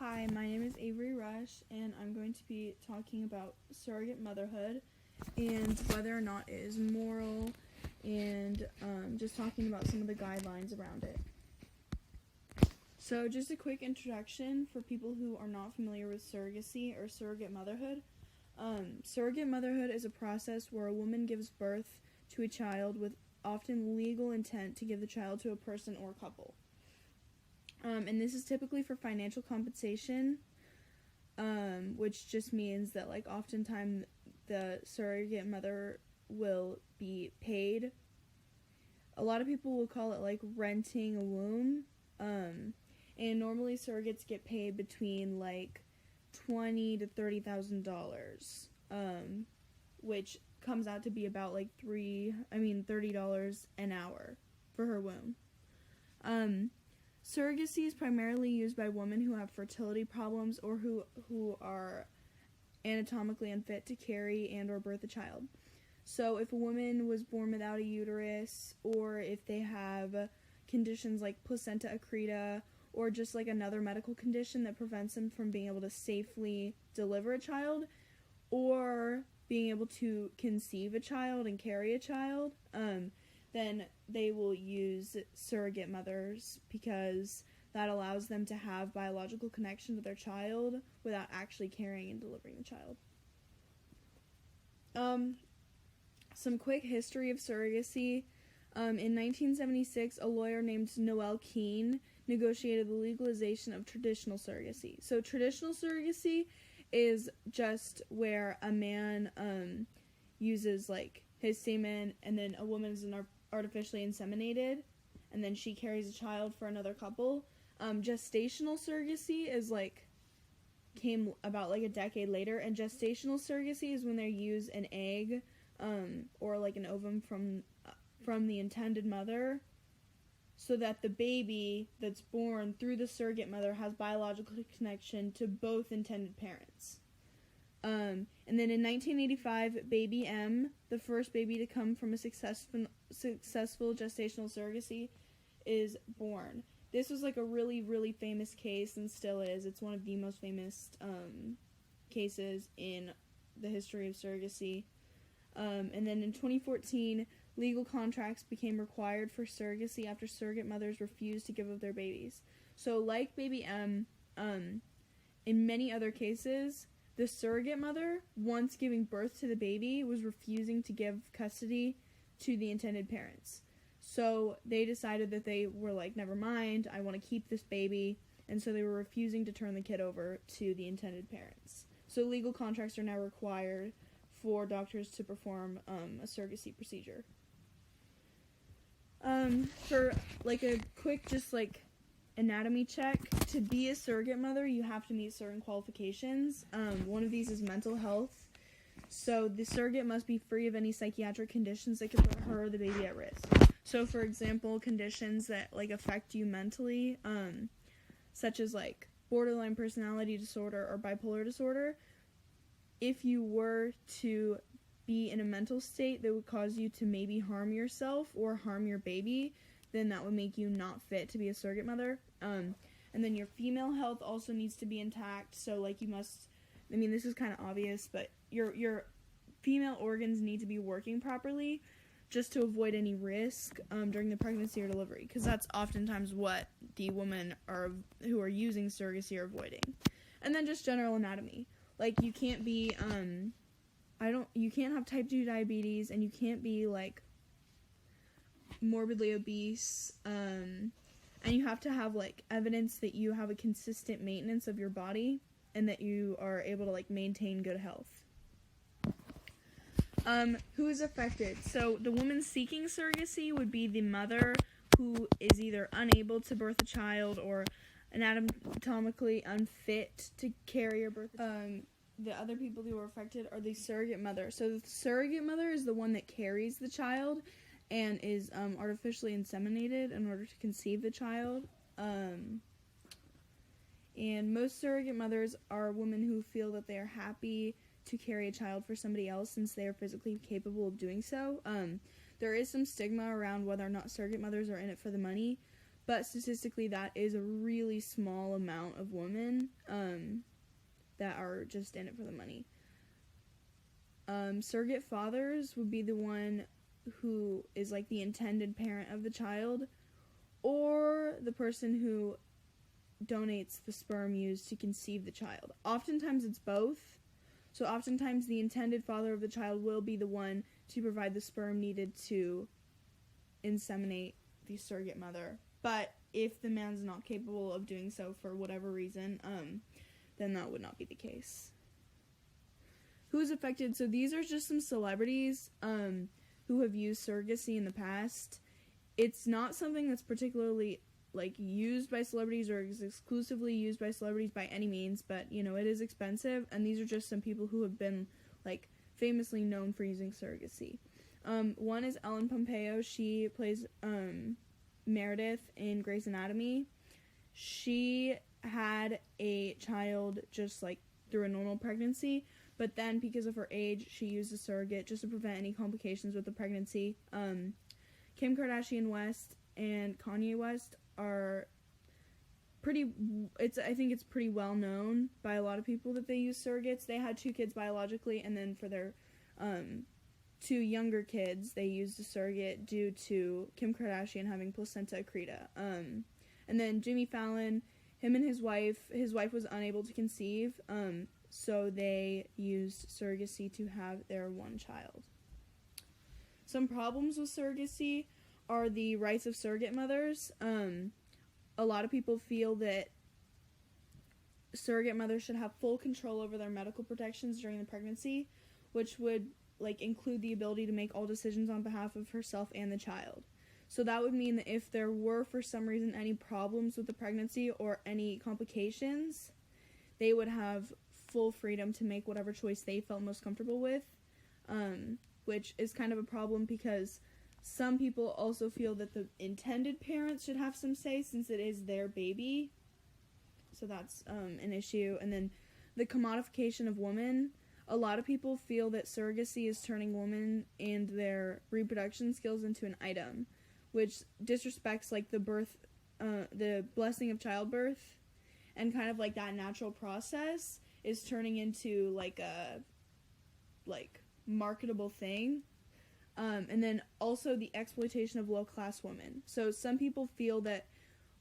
Hi, my name is Avery Rush, and I'm going to be talking about surrogate motherhood and whether or not it is moral, and just talking about some of the guidelines around it. So just a quick introduction for people who are not familiar with surrogacy or surrogate motherhood. Surrogate motherhood is a process where a woman gives birth to a child with often legal intent to give the child to a person or couple. And this is typically for financial compensation, which just means that, oftentimes the surrogate mother will be paid. A lot of people will call it, renting a womb, and normally surrogates get paid between, $20,000 to $30,000, which comes out to be about, $30 an hour for her womb. Surrogacy is primarily used by women who have fertility problems or who are anatomically unfit to carry and or birth a child. So if a woman was born without a uterus, or if they have conditions like placenta accreta, or just another medical condition that prevents them from being able to safely deliver a child, or being able to conceive a child and carry a child, then they will use surrogate mothers because that allows them to have biological connection to their child without actually carrying and delivering the child. Some quick history of surrogacy. In 1976, a lawyer named Noel Keene negotiated the legalization of traditional surrogacy. So traditional surrogacy is just where a man uses his semen, and then a woman is artificially inseminated, and then she carries a child for another couple. Gestational surrogacy is came about a decade later, and gestational surrogacy is when they use an egg or an ovum from the intended mother, so that the baby that's born through the surrogate mother has biological connection to both intended parents. And then in 1985, baby M, the first baby to come from a successful gestational surrogacy, is born. This was a really, really famous case, and still is. It's one of the most famous cases in the history of surrogacy. And then in 2014, legal contracts became required for surrogacy after surrogate mothers refused to give up their babies. So like baby M, in many other cases, the surrogate mother, once giving birth to the baby, was refusing to give custody to the intended parents. So they decided that they were never mind, I want to keep this baby, and so they were refusing to turn the kid over to the intended parents. So legal contracts are now required for doctors to perform a surrogacy procedure. For a quick anatomy check, to be a surrogate mother, you have to meet certain qualifications. One of these is mental health. So the surrogate must be free of any psychiatric conditions that could put her or the baby at risk. So, for example, conditions that affect you mentally, such as borderline personality disorder or bipolar disorder. If you were to be in a mental state that would cause you to maybe harm yourself or harm your baby, then that would make you not fit to be a surrogate mother. And then your female health also needs to be intact. So you must, this is kind of obvious, but your female organs need to be working properly just to avoid any risk during the pregnancy or delivery, because that's oftentimes what the women who are using surrogacy are avoiding. And then just general anatomy. You can't be you can't have type 2 diabetes, and you can't be morbidly obese, and you have to have evidence that you have a consistent maintenance of your body and that you are able to maintain good health. Who is affected? So the woman seeking surrogacy would be the mother who is either unable to birth a child or anatomically unfit to carry or birth a child. The other people who are affected are the surrogate mother. So the surrogate mother is the one that carries the child and is artificially inseminated in order to conceive the child. And most surrogate mothers are women who feel that they are happy to carry a child for somebody else since they are physically capable of doing so. There is some stigma around whether or not surrogate mothers are in it for the money, but statistically that is a really small amount of women that are just in it for the money. Surrogate fathers would be the one who is like the intended parent of the child, or the person who donates the sperm used to conceive the child. Oftentimes it's both. So oftentimes the intended father of the child will be the one to provide the sperm needed to inseminate the surrogate mother. But if the man's not capable of doing so for whatever reason, then that would not be the case. Who's affected? So these are just some celebrities who have used surrogacy in the past. It's not something that's particularly like used by celebrities or is exclusively used by celebrities by any means, but you know, it is expensive, and these are just some people who have been like famously known for using surrogacy. One is Ellen Pompeo. She plays Meredith in Grey's Anatomy. She had a child just like through a normal pregnancy, but then because of her age, she used a surrogate just to prevent any complications with the pregnancy. Kim Kardashian West and Kanye West are I think it's pretty well known by a lot of people that they use surrogates. They had 2 kids biologically, and then for their 2 younger kids, they used a surrogate due to Kim Kardashian having placenta accreta. And then Jimmy Fallon, him and his wife was unable to conceive, so they used surrogacy to have their one child. Some problems with surrogacy are the rights of surrogate mothers. A lot of people feel that surrogate mothers should have full control over their medical protections during the pregnancy, which would like include the ability to make all decisions on behalf of herself and the child. So that would mean that if there were for some reason any problems with the pregnancy or any complications, they would have full freedom to make whatever choice they felt most comfortable with, which is kind of a problem because some people also feel that the intended parents should have some say since it is their baby. So that's an issue. And then the commodification of women. A lot of people feel that surrogacy is turning women and their reproduction skills into an item, which disrespects like the blessing of childbirth, and kind of like that natural process is turning into like a marketable thing. And then also the exploitation of low-class women. So some people feel that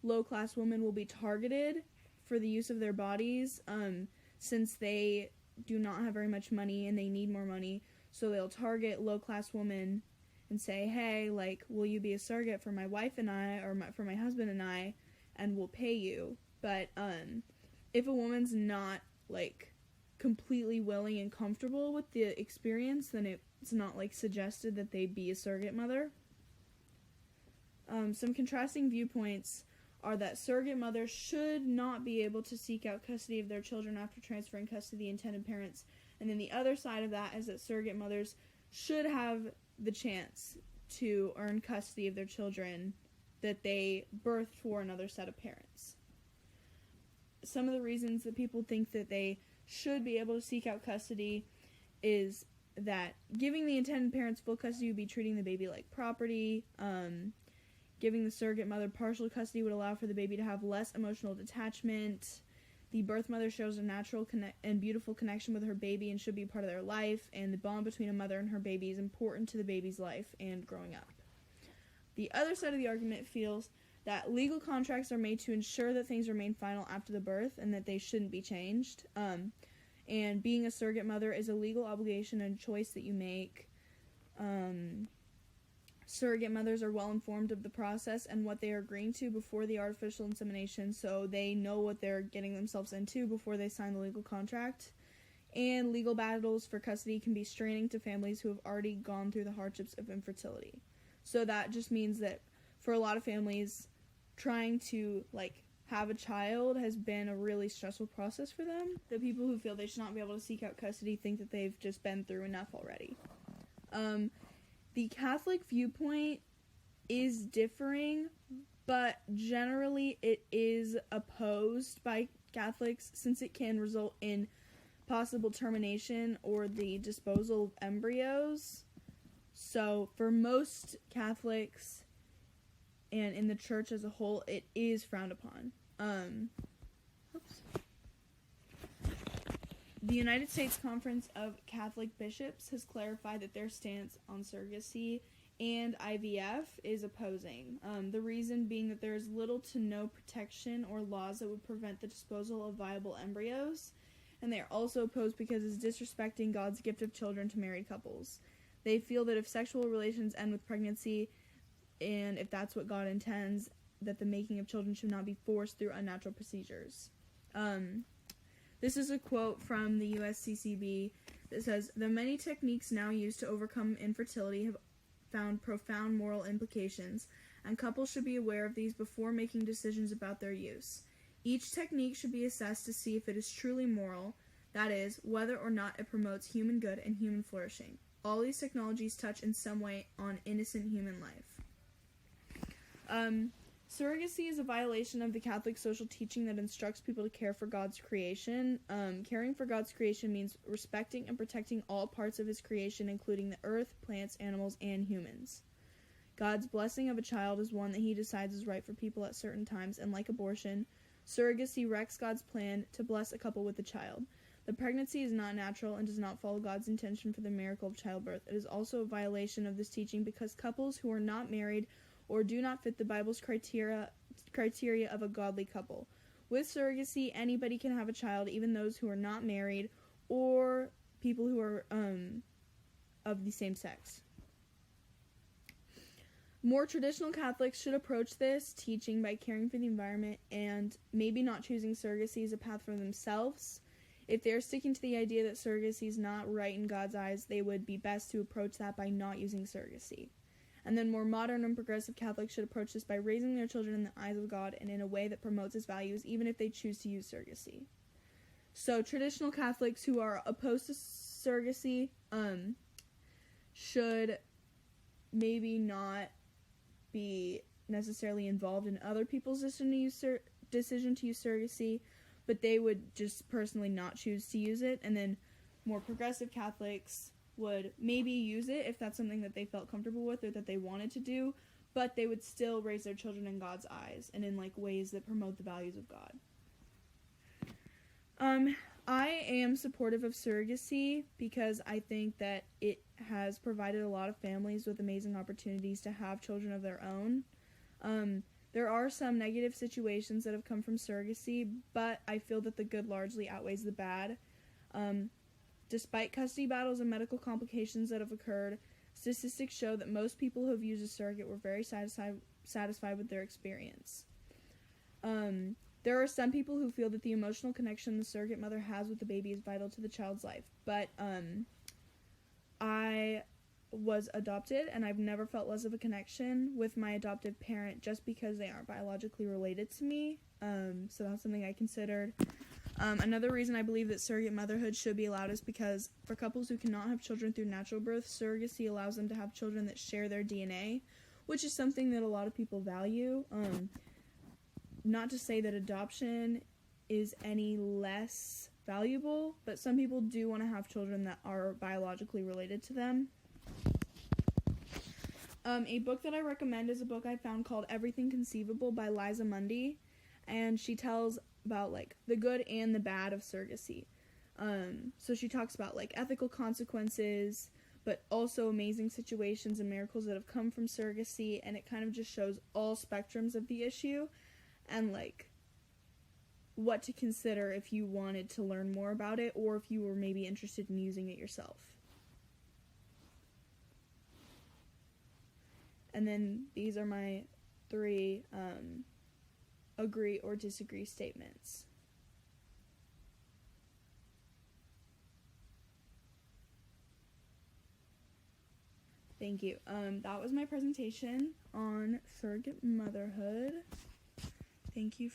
low-class women will be targeted for the use of their bodies since they do not have very much money and they need more money. So they'll target low-class women and say, hey, like, will you be a surrogate for my wife and I, or for my husband and I, and we'll pay you. But if a woman's not like completely willing and comfortable with the experience, then it's not like suggested that they be a surrogate mother. Some contrasting viewpoints are that surrogate mothers should not be able to seek out custody of their children after transferring custody to the intended parents. And then the other side of that is that surrogate mothers should have the chance to earn custody of their children that they birthed for another set of parents. Some of the reasons that people think that they should be able to seek out custody is that giving the intended parents full custody would be treating the baby like property. Giving the surrogate mother partial custody would allow for the baby to have less emotional detachment. The birth mother shows a natural and beautiful connection with her baby and should be part of their life, and the bond between a mother and her baby is important to the baby's life and growing up. The other side of the argument feels that legal contracts are made to ensure that things remain final after the birth and that they shouldn't be changed. And being a surrogate mother is a legal obligation and choice that you make. Surrogate mothers are well informed of the process and what they are agreeing to before the artificial insemination, so they know what they're getting themselves into before they sign the legal contract. And legal battles for custody can be straining to families who have already gone through the hardships of infertility. So that just means that for a lot of families, trying to have a child has been a really stressful process for them. The people who feel they should not be able to seek out custody think that they've just been through enough already. The Catholic viewpoint is differing, but generally it is opposed by Catholics since it can result in possible termination or the disposal of embryos. So for most Catholics, and in the church as a whole, it is frowned upon. The United States Conference of Catholic Bishops has clarified that their stance on surrogacy and IVF is opposing. The reason being that there is little to no protection or laws that would prevent the disposal of viable embryos, and they are also opposed because it's disrespecting God's gift of children to married couples. They feel that if sexual relations end with pregnancy, and if that's what God intends, that the making of children should not be forced through unnatural procedures. This is a quote from the USCCB that says, "The many techniques now used to overcome infertility have found profound moral implications, and couples should be aware of these before making decisions about their use. Each technique should be assessed to see if it is truly moral, that is, whether or not it promotes human good and human flourishing. All these technologies touch in some way on innocent human life." Surrogacy is a violation of the Catholic social teaching that instructs people to care for God's creation. Caring for God's creation means respecting and protecting all parts of his creation, including the earth, plants, animals, and humans. God's blessing of a child is one that he decides is right for people at certain times, and like abortion, surrogacy wrecks God's plan to bless a couple with a child. The pregnancy is not natural and does not follow God's intention for the miracle of childbirth. It is also a violation of this teaching because couples who are not married or do not fit the Bible's criteria of a godly couple. With surrogacy, anybody can have a child, even those who are not married or people who are of the same sex. More traditional Catholics should approach this teaching by caring for the environment and maybe not choosing surrogacy as a path for themselves. If they're sticking to the idea that surrogacy is not right in God's eyes, they would be best to approach that by not using surrogacy. And then more modern and progressive Catholics should approach this by raising their children in the eyes of God and in a way that promotes his values, even if they choose to use surrogacy. So traditional Catholics who are opposed to surrogacy should maybe not be necessarily involved in other people's decision to use surrogacy, but they would just personally not choose to use it. And then more progressive Catholics would maybe use it if that's something that they felt comfortable with or that they wanted to do, but they would still raise their children in God's eyes and in ways that promote the values of God. I am supportive of surrogacy because I think that it has provided a lot of families with amazing opportunities to have children of their own. There are some negative situations that have come from surrogacy, but I feel that the good largely outweighs the bad. Despite custody battles and medical complications that have occurred, statistics show that most people who have used a surrogate were very satisfied with their experience. There are some people who feel that the emotional connection the surrogate mother has with the baby is vital to the child's life, but I was adopted, and I've never felt less of a connection with my adoptive parent just because they aren't biologically related to me, so that's something I considered. Another reason I believe that surrogate motherhood should be allowed is because for couples who cannot have children through natural birth, surrogacy allows them to have children that share their DNA, which is something that a lot of people value. Not to say that adoption is any less valuable, but some people do want to have children that are biologically related to them. A book that I recommend is a book I found called Everything Conceivable by Liza Mundy, and she tells about the good and the bad of surrogacy. So she talks about ethical consequences, but also amazing situations and miracles that have come from surrogacy, and it kind of just shows all spectrums of the issue and what to consider if you wanted to learn more about it or if you were maybe interested in using it yourself. And then these are my 3 agree or disagree statements. Thank you. That was my presentation on surrogate motherhood. Thank you